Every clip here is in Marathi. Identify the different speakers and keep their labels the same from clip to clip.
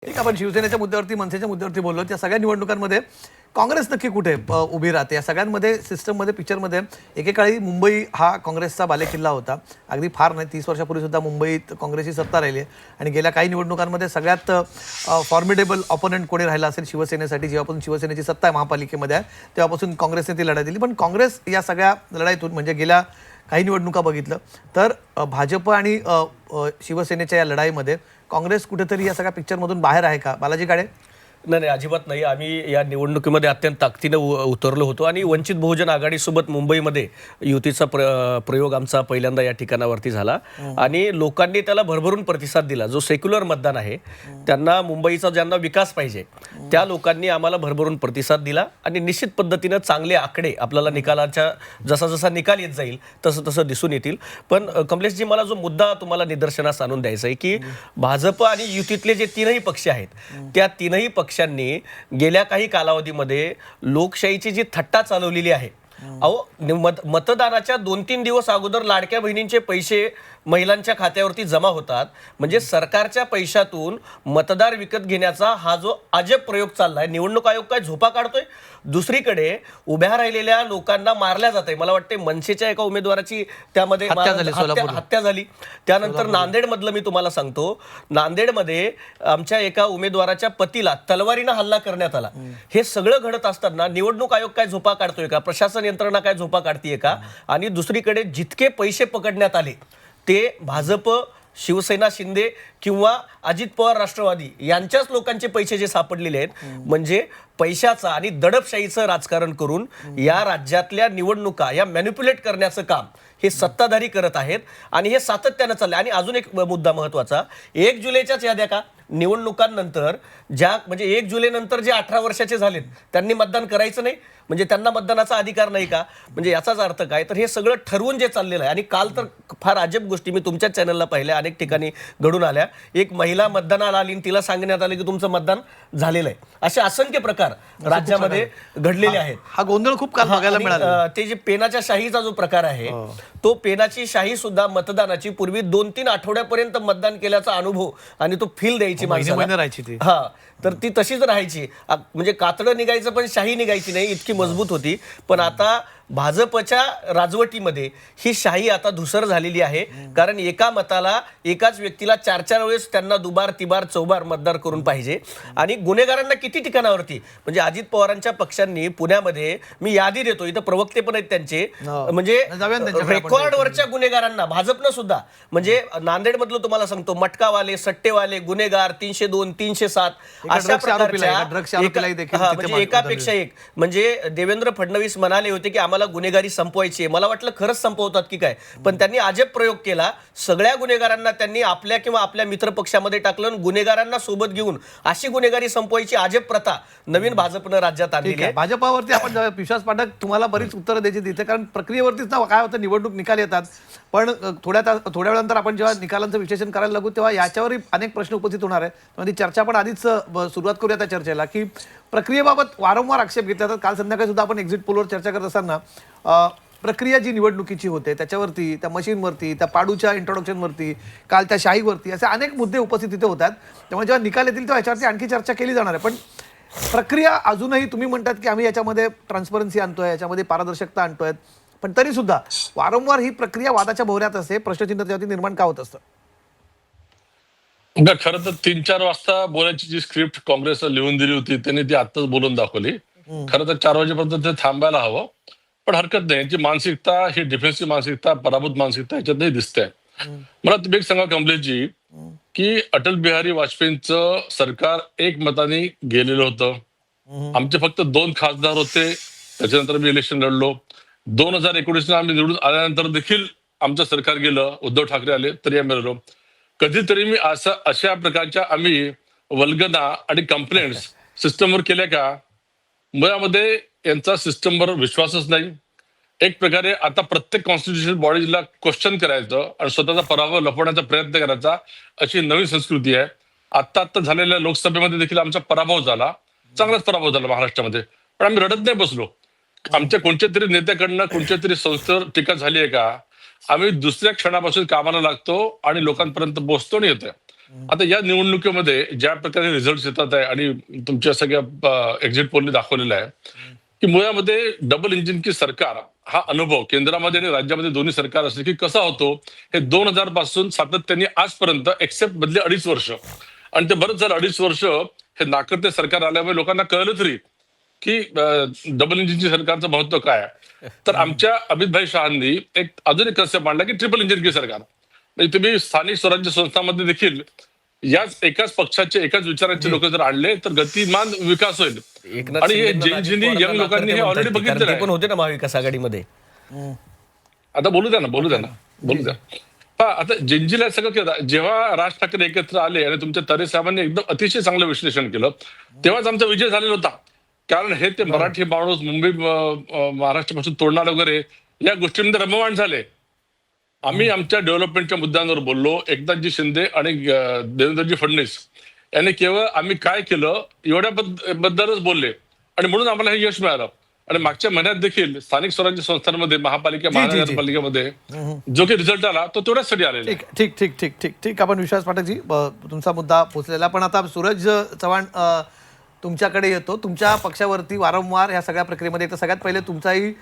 Speaker 1: ठीक, आपण शिवसेनेच्या मुद्द्यावरती मनसेच्या मुद्द्यावरती बोललो. त्या सगळ्या निवडणुकांमध्ये काँग्रेस नक्की कुठे उभी राहते या सगळ्यांमध्ये सिस्टममध्ये पिक्चरमध्ये. एकेकाळी मुंबई हा काँग्रेसचा बालेकिल्ला होता. अगदी फार नाही 30 वर्षापूर्वी सुद्धा मुंबईत काँग्रेसची सत्ता राहिली आहे आणि गेल्या काही निवडणुकांमध्ये सगळ्यात फॉर्मिडेबल ऑपोनंट कोणी राहिला असेल शिवसेनेसाठी. जेव्हापासून शिवसेनेची सत्ता आहे महापालिकेमध्ये आहे तेव्हापासून काँग्रेसने ती लढाई दिली. पण काँग्रेस या सगळ्या लढाईतून म्हणजे गेल्या काही निवडणुका बघितलं तर भाजप आणि शिवसेनेच्या या लढाईमध्ये काँग्रेस कुठेतरी या सगळ्या पिक्चरमधून बाहेर आहे का? बालाजी काळे?
Speaker 2: नाही नाही, अजिबात नाही. आम्ही या निवडणुकीमध्ये अत्यंत ताकदीने उतरलो होतो आणि वंचित बहुजन आघाडीसोबत मुंबईमध्ये युतीचा प्रयोग आमचा पहिल्यांदा या ठिकाणावरती झाला आणि लोकांनी त्याला भरभरून प्रतिसाद दिला. जो सेक्युलर मतदान आहे, त्यांना मुंबईचा ज्यांना विकास पाहिजे त्या लोकांनी आम्हाला भरभरून प्रतिसाद दिला आणि निश्चित पद्धतीनं चांगले आकडे आपल्याला निकालाच्या जसा जसा निकाल येत जाईल तसं तसं दिसून येतील. पण कमलेशजी, मला जो मुद्दा तुम्हाला निदर्शनास आणून द्यायचा आहे की भाजप आणि युतीतले जे तीनही पक्ष आहेत त्या तीनही पक्षांनी गेल्या काही कालावधीमध्ये लोकशाहीची जी थट्टा चालवलेली आहे. मतदानाच्या 2-3 दिवस अगोदर लाडक्या बहिणींचे पैसे महिलांच्या खात्यावरती जमा होतात. म्हणजे सरकारच्या पैशातून मतदार विकत घेण्याचा हा जो अजब प्रयोग चाललाय. निवडणूक आयोग काय झोपा काढतोय? दुसरीकडे उभ्या राहिलेल्या लोकांना मारल्या जात आहे. मला वाटते मनसेच्या एका उमेदवाराची त्यामध्ये हत्या झाली. त्यानंतर नांदेडमधलं मी तुम्हाला सांगतो, नांदेडमध्ये आमच्या एका उमेदवाराच्या पतीला तलवारीनं हल्ला करण्यात आला. हे सगळं घडत असताना निवडणूक आयोग काय झोपा काढतोय का? प्रशासन यंत्रणा काय झोपा काढतीये का? आणि दुसरीकडे जितके पैसे पकडण्यात आले ते भाजप, शिवसेना शिंदे किंवा अजित पवार राष्ट्रवादी यांच्याच लोकांचे पैसे जे सापडलेले आहेत. म्हणजे पैशाचा आणि दडपशाहीचं राजकारण करून या राज्यातल्या निवडणुका या मॅनिप्युलेट करण्याचं काम हे सत्ताधारी करत आहेत आणि हे सातत्यानं चाललंय. आणि अजून एक मुद्दा महत्वाचा, 1 जुलैच्याच याद्या का? निवडणुकांनंतर म्हणजे 1 जुलै नंतर जे 18 वर्षाचे झालेत त्यांनी मतदान करायचं नाही म्हणजे त्यांना मतदानाचा अधिकार नाही का? म्हणजे याचाच अर्थ काय? तर हे सगळं ठरवून जे चाललेलं आहे. आणि काल तर फार अजब गोष्टी मी तुमच्या चॅनलला पाहिल्या, अनेक ठिकाणी घडून आल्या. एक महिला मतदानाला आली आणि तिला सांगण्यात आलं की तुमचं मतदान झालेलं आहे. असे असंख्य प्रकार राज्यामध्ये घडलेले आहेत.
Speaker 1: हा गोंधळ खूप काल बघायला मिळाला.
Speaker 2: ते जे पेनाच्या शाहीचा जो प्रकार आहे तो पेनाची शाही सुद्धा मतदानाची पूर्वी 2-3 आठवड्यापर्यंत मतदान केल्याचा अनुभव आणि तो फील द्यायची माणसाला. हा, तर ती तशीच राहायची. म्हणजे कातडं निघायचं पण शाही निघायची नाही, इतकी मजबूत होती. पण आता भाजपच्या राजवटीमध्ये ही शाही आता धुसर झालेली आहे. कारण एका मताला एकाच व्यक्तीला 4-4 वेळेस त्यांना दुबार तिबार चौबार मतदार करून पाहिजे. आणि गुन्हेगारांना किती ठिकाणावरती, म्हणजे अजित पवारांच्या पक्षांनी पुण्यामध्ये, मी यादी देतो इथं, प्रवक्ते पण आहेत त्यांचे, म्हणजे रेकॉर्डवरच्या गुन्हेगारांना भाजपनं सुद्धा, म्हणजे नांदेडमधलं तुम्हाला सांगतो, मटकावाले, सट्टेवाले, गुन्हेगार 302, 307 अशा प्रकारच्या, म्हणजे एकापेक्षा एक. म्हणजे देवेंद्र फडणवीस म्हणाले होते की आम्हाला गुन्हेगारी संपवायची आहे. मला वाटलं खरंच संपवतात की काय, पण त्यांनी अजब प्रयोग केला. सगळ्या गुन्हेगारांना त्यांनी आपल्या किंवा आपल्या मित्र पक्षामध्ये टाकलं, गुन्हेगारांना सोबत घेऊन अशी गुन्हेगारी संपवायची अजब प्रथा नवीन भाजपनं राज्यात आणलेली आहे.
Speaker 1: भाजपावरती आपण विश्वास पाठक, तुम्हाला बरीच उत्तरं द्यायची तिथे, कारण प्रक्रियेवरतीच ना काय होतं, निवडणूक निकाल येतात पण थोड्या वेळानंतर आपण जेव्हा निकालांचं विश्लेषण करायला लागू तेव्हा याच्यावरही अनेक प्रश्न उपस्थित होणार आहे. ती चर्चा पण आधीच सुरुवात करूया त्या चर्चेला की प्रक्रियेबाबत वारंवार आक्षेप घेतला जातात. काल संध्याकाळी सुद्धा आपण एक्झिट पोलवर चर्चा करत असताना प्रक्रिया जी निवडणुकीची होते त्याच्यावरती, त्या मशीनवरती, त्या पाडूच्या इंट्रोडक्शनवरती, काल त्या शाहीवरती, असे अनेक मुद्दे उपस्थित तिथे होतात. त्यामुळे जेव्हा निकाल येतील तेव्हा याच्यावरती आणखी चर्चा केली जाणार आहे. पण प्रक्रिया अजूनही, तुम्ही म्हणतात की आम्ही याच्यामध्ये ट्रान्सपरन्सी आणतोय, याच्यामध्ये पारदर्शकता आणतोय, पण तरी सुद्धा वारंवार ही प्रक्रिया वादाच्या भोवऱ्यात असते. प्रश्नचिन्ह त्यावरती निर्माण का होत असतं?
Speaker 3: खरं तर 3-4 वाजता बोलायची जी स्क्रिप्ट काँग्रेसला लिहून दिली होती त्यांनी ती आत्ताच बोलून दाखवली. खरं तर 4 वाजेपर्यंत ते थांबायला हवं, पण हरकत नाही. यांची मानसिकता ही डिफेन्सिव्ह मानसिकता, पराभूत मानसिकता याच्यातही दिसते. मला तुम्ही एक सांगा कमलेशजी, की अटल बिहारी वाजपेयींचं सरकार एकमताने गेलेलं होतं. आमचे फक्त 2 खासदार होते, त्याच्यानंतर मी इलेक्शन लढलो. 2019 आम्ही निवडून आल्यानंतर देखील आमचं सरकार गेलं, उद्धव ठाकरे आले तरी आम्ही लढलो. कधीतरी मी अशा प्रकारच्या आम्ही वल्गना आणि कंप्लेंट्स सिस्टमवर केल्या का? मुळामध्ये यांचा सिस्टमवर विश्वासच नाही. एक प्रकारे आता प्रत्येक कॉन्स्टिट्युशनल बॉडीला क्वेश्चन करायचं आणि स्वतःचा पराभव लपवण्याचा प्रयत्न करायचा, अशी नवीन संस्कृती आहे. आता झालेल्या लोकसभेमध्ये देखील आमचा पराभव झाला, चांगलाच पराभव झाला महाराष्ट्रामध्ये, पण आम्ही रडत नाही बसलो. आमच्या कोणत्या तरी नेत्याकडनं कोणत्या तरी संस्थेवर टीका झाली आहे का? आम्ही दुसऱ्या क्षणापासून कामाला लागतो आणि लोकांपर्यंत पोहोचतो आणि येतोय. आता या निवडणुकीमध्ये ज्या प्रकारे रिझल्ट येतात आहे आणि तुमच्या सगळ्या एक्झिट पोलने दाखवलेला आहे की मुळामध्ये डबल इंजिन की सरकार हा अनुभव केंद्रामध्ये आणि राज्यामध्ये दोन्ही सरकार असले की कसा होतो हे 2000 पासून सातत्याने आजपर्यंत एक्सेप्ट बदले 2.5 वर्ष आणि ते बरंच झालं 2.5 वर्ष हे नाकर्ते सरकार आल्यामुळे लोकांना कळलं तरी की डबल इंजिनची सरकारचं महत्व काय आहे. तर आमच्या अमितभाई शहांनी अजून एक कन्सेप्ट मांडला की ट्रिपल इंजिन की सरकार, म्हणजे तुम्ही स्थानिक स्वराज्य संस्थांमध्ये देखील याच एकाच पक्षाचे एकाच विचारांचे लोक जर आणले तर गतिमान विकास होईल.
Speaker 2: एकनाथ
Speaker 3: आणि हे
Speaker 2: शिंदेंना
Speaker 3: जेनजीनी
Speaker 2: राजकीय
Speaker 3: यंग लोकांनी हे
Speaker 2: म्हणतात
Speaker 3: ऑलरेडी
Speaker 2: ते, कारण
Speaker 3: बघितलेलं
Speaker 2: ते पण
Speaker 3: आहे.
Speaker 2: होते ना महाविकास आघाडीमध्ये.
Speaker 3: आता बोलू द्या ना. पहा आता जेनजीला सगळं केलं जेव्हा राज ठाकरे एकत्र आले आणि तुमच्या तरे साहेबांनी एकदम अतिशय चांगलं विश्लेषण केलं तेव्हाच आमचा विजय झालेला होता. कारण हे ते मराठी माणूस मुंबई महाराष्ट्रापासून तोडणार वगैरे या गोष्टींमध्ये रममाण झाले. आम्ही आमच्या डेव्हलपमेंटच्या मुद्द्यांवर बोललो. एकनाथजी शिंदे आणि देवेंद्रजी फडणवीस यांनी केवळ आम्ही काय केलं एवढ्याबद्दलच बोलले आणि म्हणून आम्हाला हे यश मिळालं. आणि मागच्या महिन्यात देखील स्थानिक स्वराज्य संस्थांमध्ये महापालिका महानगरपालिकेमध्ये जो काही रिझल्ट आला तो तेवढ्यासाठी आलेला.
Speaker 1: ठीक आपण विश्वास पाठकजी तुमचा मुद्दा पोहोचलेला. पण आता सूरज चव्हाण तुमच्याकडे येतो. तुमच्या पक्षावरती वारंवार ह्या सगळ्या प्रक्रियेमध्ये तर सगळ्यात पहिले तुमचाही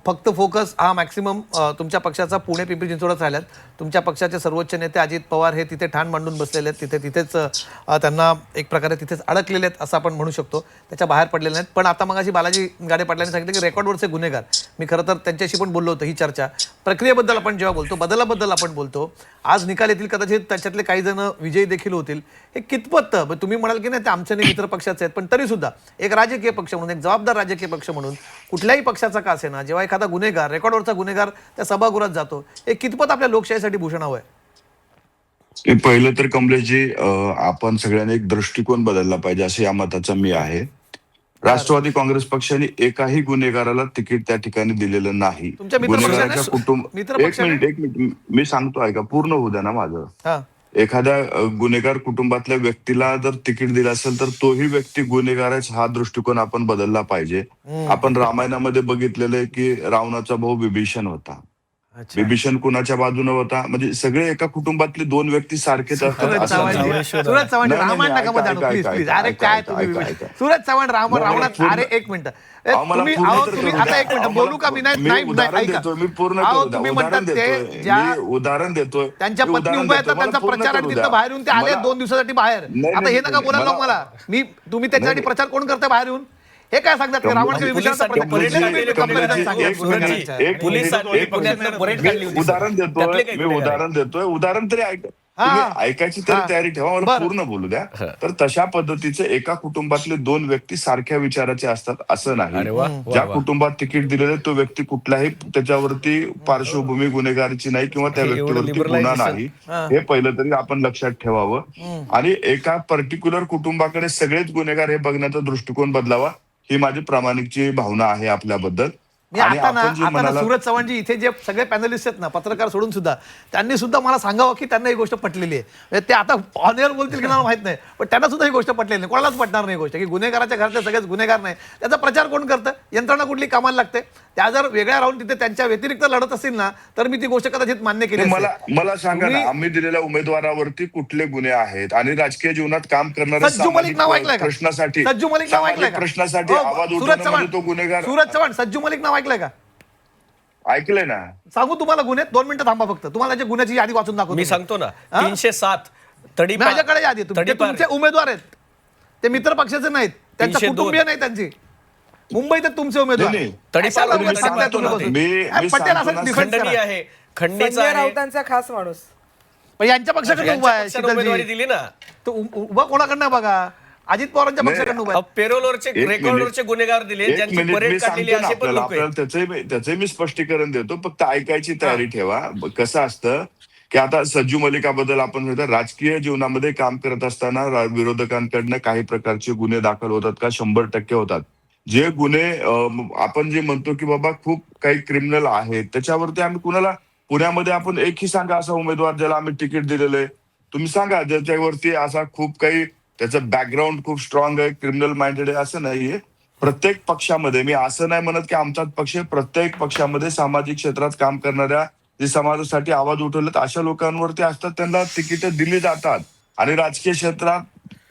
Speaker 1: फक्त फोकस हा मॅक्सिमम तुमच्या पक्षाचा पुणे पिंपरी चिंचवडच राहिल्यात. तुमच्या पक्षाचे सर्वोच्च नेते अजित पवार हे तिथे ठाण मांडून बसलेले आहेत. तिथेच त्यांना एक प्रकारे तिथेच अडकलेले आहेत असं आपण म्हणू शकतो. त्याच्या बाहेर पडलेले नाहीत. पण आता मगाशी बालाजी गाडे पाटलांनी सांगितलं की रेकॉर्डवरचे गुन्हेगार, मी खरं तर त्यांच्याशी पण बोललो होतो. ही चर्चा प्रक्रियेबद्दल आपण जेव्हा बोलतो, बदलाबद्दल आपण बोलतो, आज निकाल येतील कदाचित त्याच्यातले काही जण विजयी देखील होतील. हे कितपत तुम्ही म्हणाल की नाही ते आमच्या मित्र पक्षाचे आहेत, पण तरी सुद्धा एक राजकीय पक्ष म्हणून, एक जबाबदार राजकीय पक्ष म्हणून कुठल्याही पक्षाचा का असेना जेव्हा एखादा गुन्हेगार, रेकॉर्डवरचा गुन्हेगार त्या सभागृहात जातो, हे कितपत आपल्या लोकशाहीसाठी भूषण हवं आहे?
Speaker 4: पहिलं तर कमलेशजी आपण सगळ्यांनी एक दृष्टिकोन बदलला पाहिजे असं या मताचा मी आहे. राष्ट्रवादी काँग्रेस पक्षाने एकाही गुन्हेगाराला तिकीट त्या ठिकाणी दिलेलं नाही. गुन्हेगाराच्या कुटुंब एक मिनिट मी सांगतो ऐका, पूर्ण होऊ द्या ना माझं. एखाद्या गुन्हेगार कुटुंबातल्या व्यक्तीला जर तिकीट दिलं असेल तर तोही व्यक्ती गुन्हेगाराच हा दृष्टिकोन आपण बदलला पाहिजे. आपण रामायणामध्ये बघितलेलं आहे की रावणाचा भाऊ विभीषण होता. विभीषण कुणाच्या बाजूने होता, म्हणजे सगळे एका कुटुंबातले दोन व्यक्ती सारखेच असतात.
Speaker 1: सूरज चव्हाण रामायण नका मध्ये आणू प्लीज प्लीज. अरे काय तुम्ही सूरज चव्हाण रावणात, अरे एक मिनिट तुम्ही आता एक मिनिट बोलू का? मी
Speaker 4: मी पूर्ण उदाहरण देतोय.
Speaker 1: त्यांच्या पत्नी उभ्या येतात, त्यांचा प्रचार आणि तिथं बाहेर येऊन ते आले 2 दिवसासाठी बाहेर. आता हे नका बोलायला मला. तुम्ही त्याच्यासाठी प्रचार कोण करताय बाहेर येऊन? हे काय सांगतात की रावणाच्या विभीषणाचा
Speaker 4: उदाहरण देतोय. उदाहरण तरी ऐकायची तरी तयारी ठेवा, मला पूर्ण बोलू द्या. तर तशा पद्धतीचे एका कुटुंबातले 2 व्यक्ती सारख्या विचाराचे असतात असं नाही. ज्या कुटुंबात तिकीट दिलेलं तो व्यक्ती कुठल्याही त्याच्यावरती पार्श्वभूमी गुन्हेगारीची नाही किंवा त्या व्यक्तीवरती गुन्हा नाही, हे पहिलं तरी आपण लक्षात ठेवावं. आणि एका पर्टिक्युलर कुटुंबाकडे सगळेच गुन्हेगार हे बघण्याचा दृष्टिकोन बदलावा, ही माझी प्रामाणिकची भावना आहे आपल्याबद्दल.
Speaker 1: आता सूरज चव्हाणजी इथे जे सगळे पॅनलिस्ट आहेत ना, पत्रकार सोडून सुद्धा, त्यांनी सुद्धा मला सांगावं की त्यांना ही गोष्ट पटलेली आहे. ते आता ऑनएअर बोलतील की मला माहित नाही, पण त्यांना सुद्धा ही गोष्ट पटलेली नाही. कोणालाच पटणार नाही गोष्ट की गुन्हेगाराच्या घरातले सगळेच गुन्हेगार नाही. त्याचा प्रचार कोण करतं? यंत्रणा कुठली कामाला लागते? त्या जर वेगळ्या राहून तिथे त्यांच्या व्यतिरिक्त लढत असतील ना तर मी ती गोष्ट कदाचित मान्य केली.
Speaker 4: मला सांगा ना, आम्ही दिलेल्या उमेदवारावरती कुठले गुन्हे आहेत आणि राजकीय जीवनात काम करणाऱ्या
Speaker 1: सज्जू मलिक नाव ऐकलंय का?
Speaker 4: प्रश्नासाठी
Speaker 1: सज्जू मलिक नाव ऐकलंय का?
Speaker 4: प्रश्नासाठी आवाज उठवणं म्हणजे तो गुन्हेगार.
Speaker 1: सूरज चव्हाण सज्जू मलिक नाव ऐकलंय का?
Speaker 4: ऐकलंय ना.
Speaker 1: सांगू तुम्हाला गुन्हे? 2 मिनिटं थांबा फक्त, तुम्हाला जे गुन्ह्याची यादी वाचून दाखवतो.
Speaker 2: मी सांगतो ना, 307
Speaker 1: माझ्याकडे यादी. तुमचे उमेदवार आहेत ते मित्र पक्षाचे नाहीत, त्यांचा कुटुंबीय नाही त्यांची. मुंबईत तुमचे उमेदवार पटेल असं
Speaker 2: खंडणी आहे, खंडणीचा
Speaker 5: राऊतांचा खास माणूस
Speaker 1: यांच्या पक्षाकडे उभा आहे.
Speaker 2: उमेदवारी दिली ना,
Speaker 1: तो उभा कोणाकडनं बघा? अजित पवारांच्या पक्षाकडनं उभा आहे.
Speaker 2: पेरोलवरचे रेकॉर्डवरचे गुन्हेगार दिले, ज्यांची परेड काढलेली असे पण लोक आहेत.
Speaker 4: त्याचे मी स्पष्टीकरण देतो, फक्त ऐकायची तयारी ठेवा. कसं असतं की आता सज्जू मलिकाबद्दल आपण म्हणतो, राजकीय जीवनामध्ये काम करत असताना विरोधकांकडनं काही प्रकारचे गुन्हे दाखल होतात का? 100% होतात. जे गुन्हे आपण जे म्हणतो की बाबा खूप काही क्रिमिनल आहेत, त्याच्यावरती आम्ही कुणाला पुण्यामध्ये आपण एकही सांगा असा उमेदवार ज्याला आम्ही तिकीट दिलेलं आहे, तुम्ही सांगा ज्याच्यावरती असा खूप काही त्याचं बॅकग्राऊंड खूप स्ट्रॉंग आहे, क्रिमिनल माइंडेड आहे, असं नाहीये. प्रत्येक पक्षामध्ये, मी असं नाही म्हणत की आमचाच पक्ष, प्रत्येक पक्षामध्ये सामाजिक क्षेत्रात काम करणाऱ्या, जे समाजासाठी आवाज उठवलेत अशा लोकांवरती असतात, त्यांना तिकीट दिली जातात. आणि राजकीय क्षेत्रात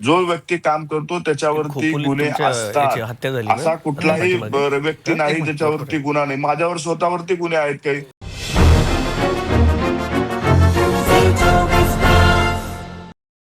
Speaker 4: जो व्यक्ती काम करतो त्याच्यावरती
Speaker 2: खोपोलीत
Speaker 4: गुन्हे
Speaker 2: तुमच्या याची
Speaker 4: असतात.
Speaker 2: हत्या झाली ना?
Speaker 4: असा कुठलाही
Speaker 2: पाठीमागे.
Speaker 4: व्यक्ती नाही ज्याच्यावरती गुन्हा नाही. माझ्यावर स्वतःवरती गुन्हे आहेत काही.